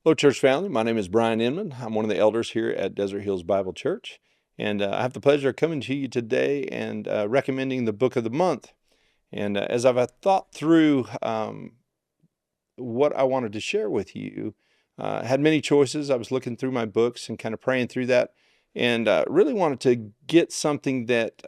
Hello, church family. My name is Brian Inman. I'm one of the elders here at Desert Hills Bible Church. And I have the pleasure of coming to you today and recommending the book of the month. And as I've thought through what I wanted to share with you, I had many choices. I was looking through my books and kind of praying through that, and really wanted to get something that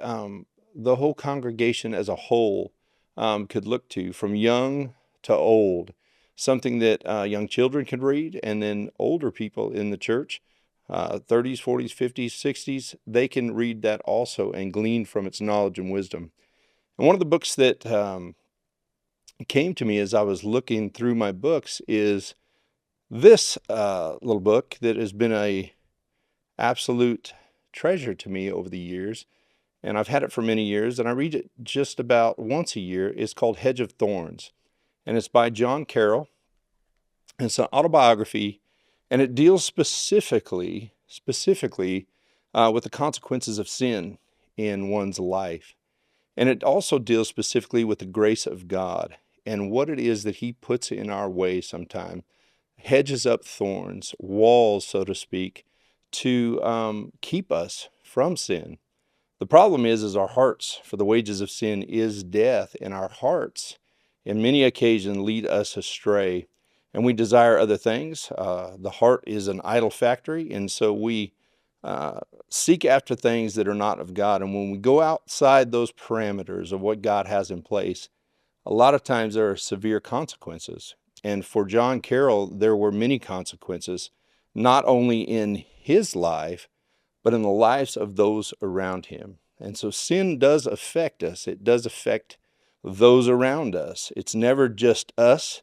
the whole congregation as a whole could look to, from young to old. Something that young children can read, and then older people in the church, 30s, 40s, 50s, 60s, they can read that also and glean from its knowledge and wisdom. And one of the books that came to me as I was looking through my books is this little book that has been a absolute treasure to me over the years. And I've had it for many years, and I read it just about once a year. It's called Hedge of Thorns, and it's by John Carrol. It's an autobiography, and it deals specifically with the consequences of sin in one's life. And it also deals specifically with the grace of God and what it is that He puts in our way sometime. Hedges up thorns, walls, so to speak, to keep us from sin. The problem is our hearts, for the wages of sin is death, and our hearts in many occasions lead us astray, and we desire other things. The heart is an idol factory, and so we seek after things that are not of God. And when we go outside those parameters of what God has in place, a lot of times there are severe consequences. And for John Carrol, there were many consequences, not only in his life, but in the lives of those around him. And so sin does affect us. It does affect those around us. It's never just us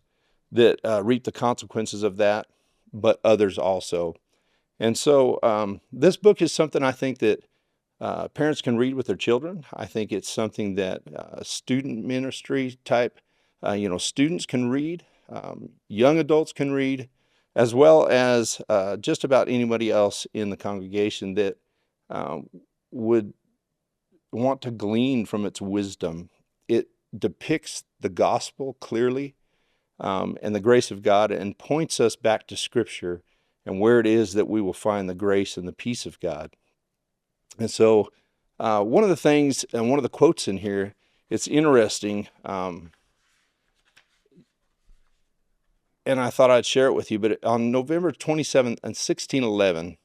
that reap the consequences of that, but others also. And so this book is something I think that parents can read with their children. I think it's something that student ministry type, students can read, young adults can read, as well as just about anybody else in the congregation that would want to glean from its wisdom. It depicts the gospel clearly and the grace of God, and points us back to Scripture and where it is that we will find the grace and the peace of God. And so one of the things, and one of the quotes in here, it's interesting, and I thought I'd share it with you, but on November 27th, 1611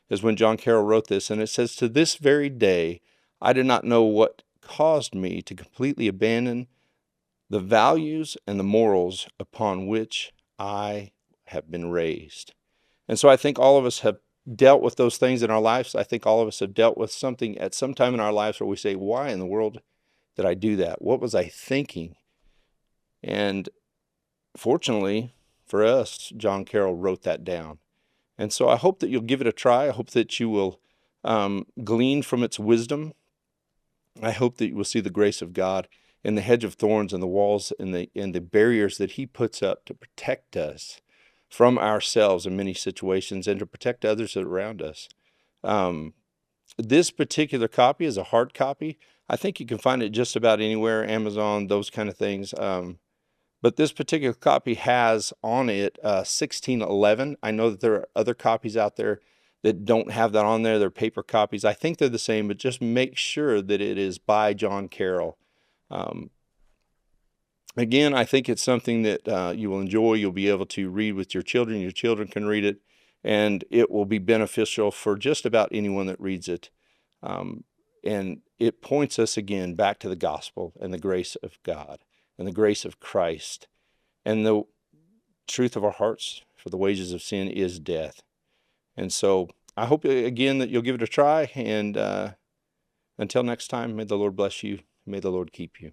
is when John Carrol wrote this, and it says, "To this very day, I do not know what caused me to completely abandon the values and the morals upon which I have been raised." And so I think all of us have dealt with those things in our lives. I think all of us have dealt with something at some time in our lives where we say, why in the world did I do that? What was I thinking? And fortunately for us, John Carrol wrote that down. And so I hope that you'll give it a try. I hope that you will glean from its wisdom. I hope that you will see the grace of God in the hedge of thorns and the walls and the barriers that He puts up to protect us from ourselves in many situations and to protect others around us. This particular copy is a hard copy. I think you can find it just about anywhere, Amazon, those kind of things. But this particular copy has on it 1611. I know that there are other copies out there that don't have that on there. They're paper copies. I think they're the same, but just make sure that it is by John Carrol. Again, I think it's something that you will enjoy. You'll be able to read with your children. Your children can read it, and it will be beneficial for just about anyone that reads it. And it points us again back to the gospel and the grace of God and the grace of Christ and the truth of our hearts, for the wages of sin is death. And so I hope, again, that you'll give it a try. And until next time, may the Lord bless you. May the Lord keep you.